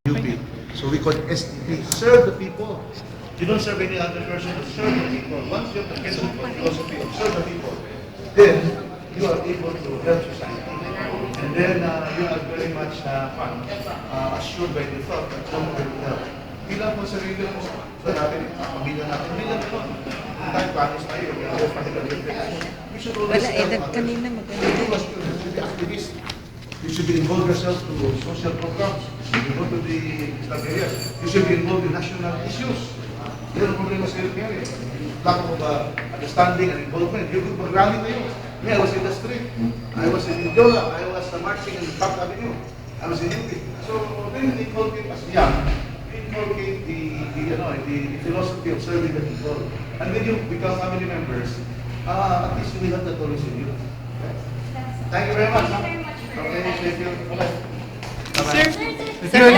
UP. So we call it STP, serve the people. You don't serve any other person, but serve the people. Once you have the philosophy of serve the people, then you are able to help society. And then you are very much assured by the thought that someone will help. Bilang mo sarili mo, sa natin, pamilya natin, bilang mo. Kung tayo panis tayo, we should always Wala, edad kanina maganda. You should be activist. You should be involved yourself to social programs. You go to the club areas. You should be involved in national issues. Yan ang problema sa iyo ngayon. Lack of understanding and involvement. You could mag-rally tayo. Me, I was in the street. I was in Yola. I was marching in Park Avenue. I was in UP. So, then they inculcate us young. They inculcate the philosophy of serving the people. And when you become family members, at least you will have that always in you. Okay? Thank you very much. Okay, thank you. Bye-bye. Sir,